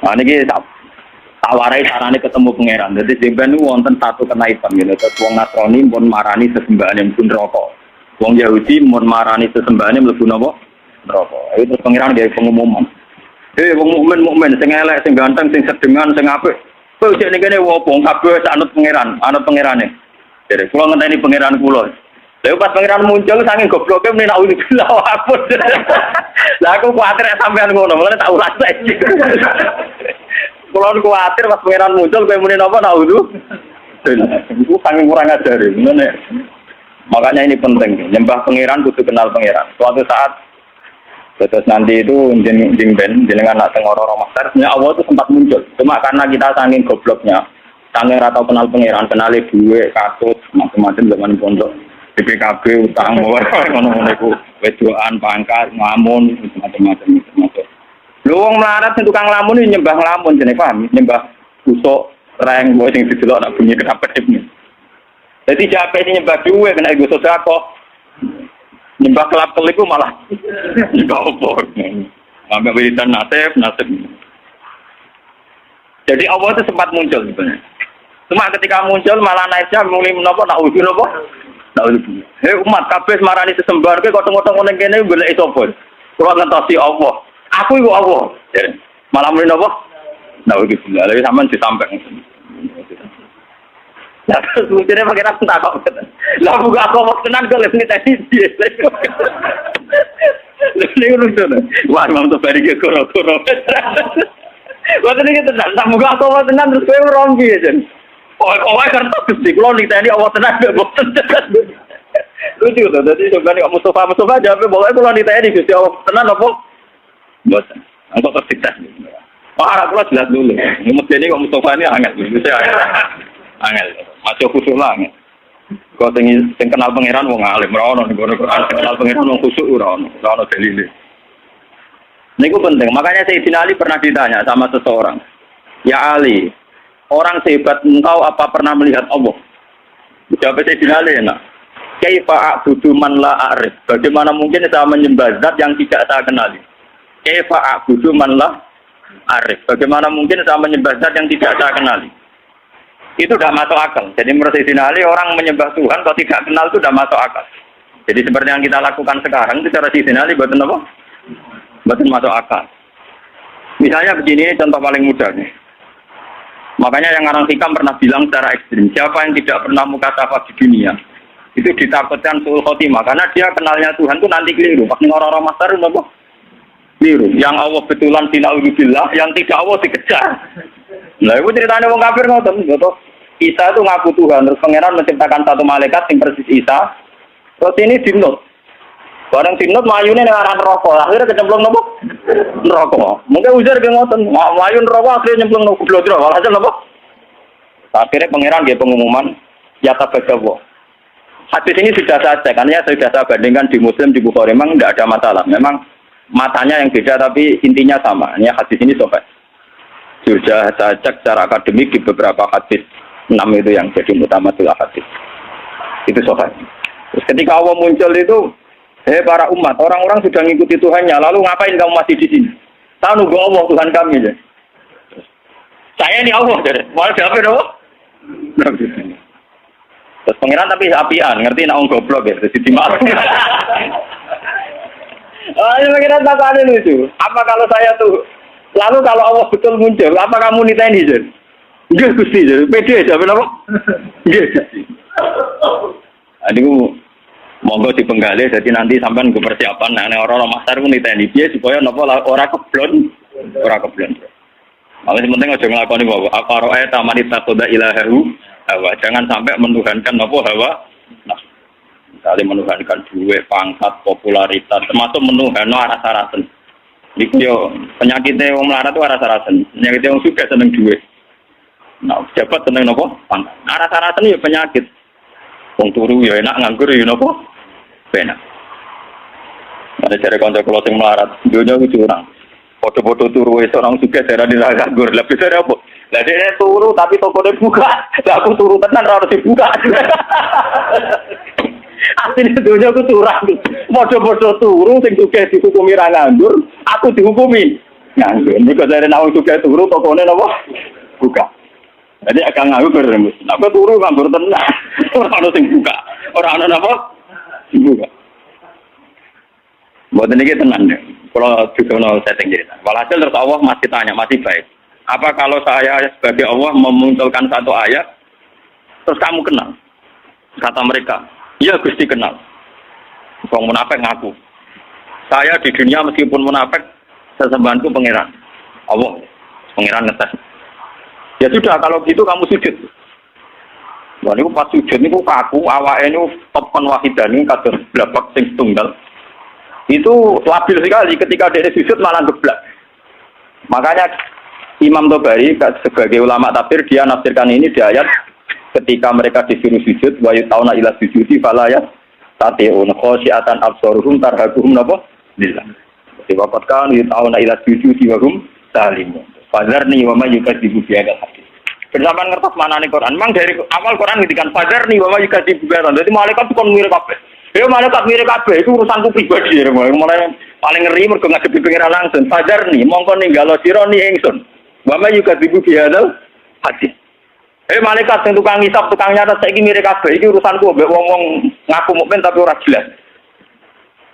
Nah niki tak warai carane ketemu pangeran. Dadi sampeyan niku wonten satu kenaitan gitu. Terus wong Nasrani pun marani sesembahane mlebu neraka. Wong Yahudi pun marani sesembahane mlebu napa? Neraka. Itu terus pangeran gawe pengumuman. Wong mukmin sing elek, sing ganteng, sing sedengan, sing apik. Kowe jek ning kene wopo kabeh anut pangeran, anut pangerane. Jadi kula ngenteni pangeran kula. Lha pas pangeran muncul saking gobloke meneh nak ulah apun. Lah aku kuwatir sampean ngono, mulane tak ulas saiki. Kula kuwatir pas pangeran muncul kowe muni napa nak ulah. Iku saking kurang ajar ngene. Makanya ini penting, nyembah pangeran kudu kenal pangeran. Suatu saat terus nanti itu jenengan nak tengoro master, sebenarnya Allah itu sempat muncul. Cuma karena kita saking gobloknya, saking ratau kenal pangeran, kenali duit, kasus, macam-macam zaman pondok, BPKB, utang, ngono-ngono itu, wedoan, pangkat, ngamun, macam-macam. Lu wong melarat tukang lamun ini nyembah ngelamun, jenenge paham? Nyembah kusuk, reng, gue sing didelok nak bunyi kenapa dipnya. Jadi jape sing nyembah duit, kena ego sodako. Nyembah kelap-kelip itu malah nyembah opor. Sampai wiridan nasib. Jadi Allah itu sempat muncul sebenarnya. Cuma ketika muncul malah naiknya mulai menapa nak uji napa? Nak uji. Hei umat kabeh marani sesembahan kowe kotong-kotong ngene kene golek sapa? Kula ngentosi Allah. Aku iku Allah. Malah mulai napa? Nak uji. Lha sampean ditampek. Lah terus mungkin pangeran tak kok. Lah buka aku tenan kok lek tadi dia. Lha lucu. Wah, Imam Tabari ke koro-koro. Wah, ini tenan. Tak buka aku tenan terus kowe rompi aja. Oh, kertas Gusti kula niteni Allah tenan kok boten. Lucu to. Dadi sampeyan kok Mustafa jawab bahwa kula niteni Gusti Allah tenan apa? Boten. Engko tersitas. Wah, kula jelas dulu. Mesti kok Mustafa ini angel. Angel. Masuk khusus lah angel. Kau sing kenal pangeran wong alim ora ono ning kenal pangeran wong khusus ora ono dalile. Niku penting. Makanya Sayyidina Ali pernah ditanya sama seseorang. Ya Ali, orang sehebat engkau apa pernah melihat Allah? Jawab Sayyidina Ali enak. Kaifa a'budu man la a'rif? Bagaimana mungkin saya menyembah zat yang tidak saya kenali? Kaifa a'budu man la a'rif? Bagaimana mungkin saya menyembah zat yang tidak saya kenali? Itu sudah masuk akal. Jadi menurut Sayyidina Ali orang menyembah Tuhan kalau tidak kenal itu sudah masuk akal. Jadi seperti yang kita lakukan sekarang itu cara Sayyidina Ali buatan apa? Buatan masuk akal. Misalnya begini contoh paling mudah nih. Makanya yang orang hikam pernah bilang secara ekstrim, siapa yang tidak pernah mukasafah di dunia itu ditakutkan suul khotimah karena dia kenalnya Tuhan itu nanti keliru. Pas orang-orang masar itu apa? Keliru. Yang Allah betulan tinauzubillah, yang tidak Allah dikejar. Nah itu ceritanya wong kafir ngoten, gitu. Isa itu ngaku Tuhan, terus pangeran menciptakan satu malaikat yang persis Isa. Terus ini dinut. Barang dinut mayune ning arah neraka, akhirnya kecemplung nopo? Neraka. Mungkin ujar ge ngoten, mayu neraka akhirnya nyemplung nopo blodro, walhasil nopo? Akhirnya pangeran nggih pengumuman ya tabagawa. Hadis ini sudah saya cek, karena sudah saya bandingkan di Muslim, di Bukhari, memang tidak ada masalah. Memang matanya yang beda tapi intinya sama. Ini hadis ini sobat. Sudah saya cek secara akademik di beberapa hadis 6 itu yang jadi mutamatul hadis. Itu sobat. Terus ketika Allah muncul itu, para umat, orang-orang sudah mengikuti Tuhannya, lalu ngapain kamu masih di sini? Saya nunggu Allah, Tuhan kami. Ya. Saya ini Allah, malah siapa Allah? Terus pengiran tapi apian, ngerti nak goblok ya, jadi dimaafkan. Ini pengiran tak ada lucu. Apa kalau saya tuh, lalu kalau Allah betul muncul, apa kamu niteni Jen? Enggak Gusti, pede aja, apa? Enggak. Aduh, monggo dipenggali, jadi nanti sampai ke persiapan, nah orang-orang master pun niteni dia supaya nopo orang keblon. Malah penting aja ngelakoni bahwa apa roe tamanita koda ilahahu hawa, jangan sampai menuhankan nopo hawa. Nah, misalnya menuhankan duit, pangkat, popularitas, termasuk menuhanno aras-arasen. Iku yo penyakitnya wong melarat itu aras-arasen, penyakitnya wong suka seneng duit. Nah, jabat seneng nopo? Pangkat. Aras-arasen yo penyakit. Wong turu yo enak, nganggur yo nopo? Enak. Ada cari kontak kalau sing melarat, dunia itu curang. Foto-foto turu itu orang suka cara nganggur. Lebih dari apa? Lah dia turu tapi tokonya buka. Lah aku turu tenan harus dibuka. Aslinya dunia aku curang. Foto-foto turu sing suka dihukumi ra nganggur, aku dihukumi Nganggur. Mereka dari nawang juga turu, tokonya apa? Buka. Jadi agak nganggur. Aku turu nganggur tenang. Orang ada yang buka. Orang ada apa? Buka. Buat ini tenang deh. Kalau juga mau setting cerita. Walhasil terus Allah masih tanya, masih baik. Apa kalau saya sebagai Allah memunculkan satu ayat, terus kamu kenal? Kata mereka, iya Gusti kenal. Wong munafik ngaku. Saya di dunia meskipun munafik, sesembahanku pangeran. Allah, pangeran ngetes. Ya sudah, kalau gitu kamu sujud. Wah, ini pas sujud ini kaku, awake ini topan wahidan ini kader blabak sing tunggal. Itu labil sekali ketika dia sujud malah geblak. Makanya Imam Tobari sebagai ulama tafsir dia nafsirkan ini di ayat ketika mereka disuruh sujud wa yutauna ila sujudi fala ya tati'un khasyiatan absaruhum tarhaquhum napa lillah. Waqad kan yutauna ila sujudi wa hum salimun. Fadzarni wa may yukadzibu bi hadzal hadis. Bersamaan ngertos manane Quran. Memang dari awal Quran ngendikan fadzarni wa may yukadzibu bi hadzal. Dadi malaikat kon mirip kabeh. Ya malaikat mirip kabeh itu urusanku pribadi. Mulai paling ngeri mergo ngadepi pengiran langsung. Fadzarni mongko ninggalo sira ni ingsun. Wa may yukadzibu bi hadzal hadis. Malaikat sing tukang ngisap, tukang nyatet saiki mirip kabeh iki urusanku mbek wong-wong ngaku mukmin tapi ora jelas.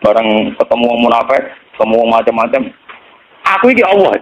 Bareng ketemu wong munafik, ketemu wong macam-macam. Aku iki Allah.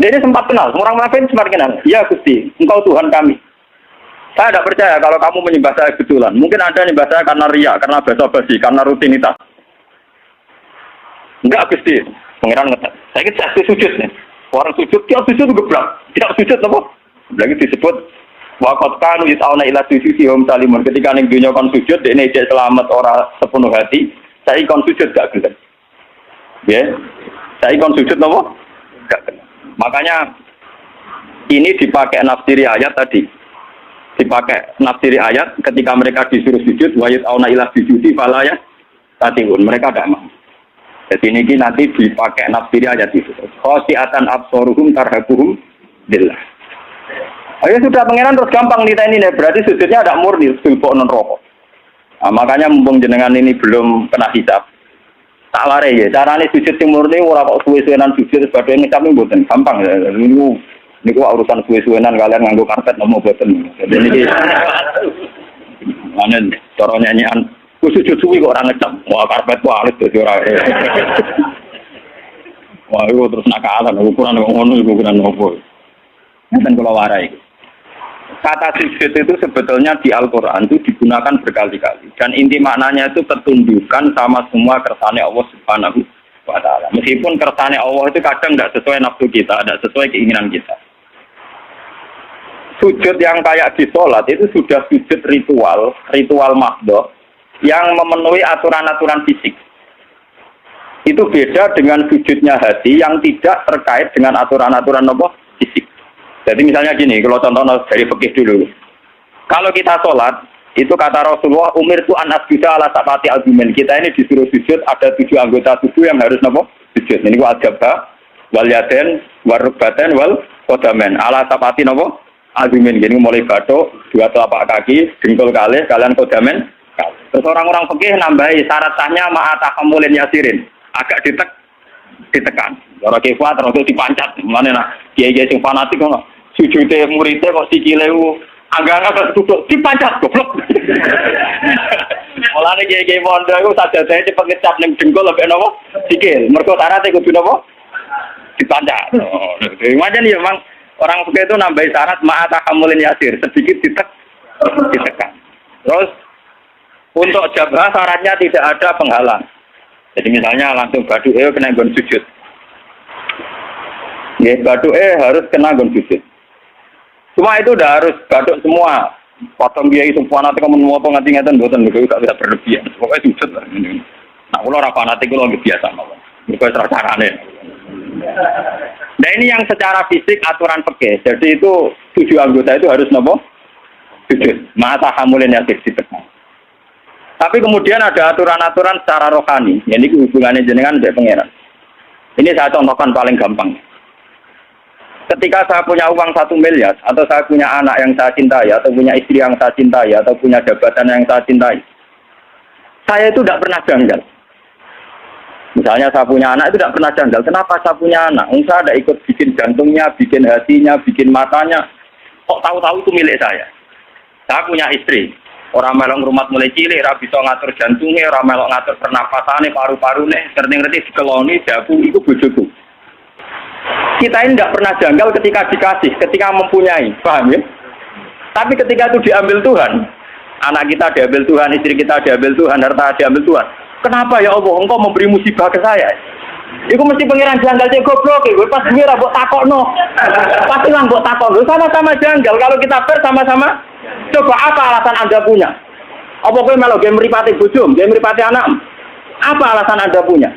Dia sempat kenal, orang munafik sempat kenal. Ya Gusti, Engkau Tuhan kami. Saya tidak percaya kalau kamu menyembah saya betulan. Mungkin Anda menyembah saya karena riya, karena basa-basi, karena rutinitas. Enggak Gusti, pangeran ngetes. Saya ini sujud nih. Orang sujud, dia sujud geblak. Tidak sujud apa? Lagi disebut waqad kanu yatauna ila sujudi hum salimun. Ketika ning dunya kon sujud dekne ijek selamat ora sepenuh hati, saya kon sujud gak gelem. Ya. Saya kon sujud napa? Gak gelem. Makanya ini dipakai nafsiri ayat tadi. Dipakai nafsiri ayat ketika mereka disuruh sujud wa yatauna ila sujudi fala ya tatiun. Mereka tidak mau. Jadi ini nanti dipakai nafsiri ayat itu. Khasyiatan absaruhum tarhaquhum billah. Ayo sudah pangeran terus gampang nita ini nih, berarti sujudnya ada murni, sulfok non rokok. Nah, makanya mumpung jenengan ini belum kena hisab, tak lari ya. Caranya sujud yang murni, orang kok suwe-suwenan sujud sebagai ngisap ini buatan gampang. Ini kok urusan suwe-suwenan kalian nganggo karpet nomor buatan. Jadi ini, mana cara nyanyian, sujud suwi kok orang ngecap, wah karpet kok halus jadi orang. Wah itu terus nakalan, ukuran nopo. Dan kalau warai. Kata sujud itu sebetulnya di Al-Quran itu digunakan berkali-kali. Dan inti maknanya itu ketundukan sama semua kersane Allah Subhanahu wa Ta'ala. Meskipun kersane Allah itu kadang tidak sesuai nafsu kita, tidak sesuai keinginan kita. Sujud yang kayak di sholat itu sudah sujud ritual mahdoh yang memenuhi aturan-aturan fisik. Itu beda dengan sujudnya hati yang tidak terkait dengan aturan-aturan fisik. Jadi misalnya gini, kalau contoh dari fikih dulu. Kalau kita sholat, itu kata Rasulullah, umir itu anas juga ala sapati argumen. Kita ini disuruh sujud, ada 7 anggota tubuh yang harus sujud. Ini wajabah, wal yaden, warrubaten, wal kodamen. Ala sapati argumen. Gini mulai batuk, 2 telapak kaki, dengkul kalih, kalian kodamen. Terus orang-orang fikih nambahi syarat sahnya ma'atahamulin yasirin. Agak ditekan. Kalau kifat terus dipancat. Mana nak? Kiai-kiai sing fanatik kok. Sujudnya muridnya kok sikile agak-agak duduk dipancat goblok. Mulane kiai-kiai pondok iku sajadahe cepet ngecap ning dengkul lebih napa? Sikil. Mergo syaratnya kudu napa? Dipancat. Macam ya memang orang fikih itu nambahi syarat ma'atahamulin yasir, sedikit ditekan. Terus untuk jabah syaratnya tidak ada penghalang. Jadi misalnya langsung baduke kena nggon sujud. Ya, baduke harus kena nggon sujud. Cuma itu udah harus baduk semua. Potong kiai semua nanti kamu mau apa nganti ngeten mboten niku gak bisa berlebihan. Pokoknya sujud lah. Nah, kula ora fanatik kula nggih biasa mawon. Niku cara carane. Nah, ini yang secara fisik aturan fikih. Jadi itu 7 anggota itu harus napa? Sujud. Mata hamulin yang ditekan. Tapi kemudian ada aturan-aturan secara rohani. Ini hubungannya jenengan dengan pangeran. Ini saya contohkan paling gampang. Ketika saya punya uang 1 miliar, atau saya punya anak yang saya cintai, atau punya istri yang saya cintai, atau punya jabatan yang saya cintai, saya itu tidak pernah janggal. Misalnya saya punya anak itu tidak pernah janggal. Kenapa saya punya anak? Saya ada ikut bikin jantungnya, bikin hatinya, bikin matanya. Kok tahu-tahu itu milik saya? Saya punya istri. Orang melok rumah mulai cilik, ora bisa ngatur jantungnya, orang melok ngatur pernapasannya, paru-parunya, ngerti-ngerti dikeloni, dagu, itu bojoku. Kita ini tidak pernah janggal ketika dikasih, ketika mempunyai, paham ya? Tapi ketika itu diambil Tuhan, anak kita diambil Tuhan, istri kita diambil Tuhan, harta diambil Tuhan. Kenapa ya Allah, engkau memberi musibah ke saya? Iku mesti pengiran janggal cek goblok, gue pas gue rabok takokno, pasti lang buat takokno, sama-sama janggal. Kalau kita sama-sama, coba apa alasan Anda punya? Apa gue malah game meripati bujum, game meripati anak? Apa alasan Anda punya?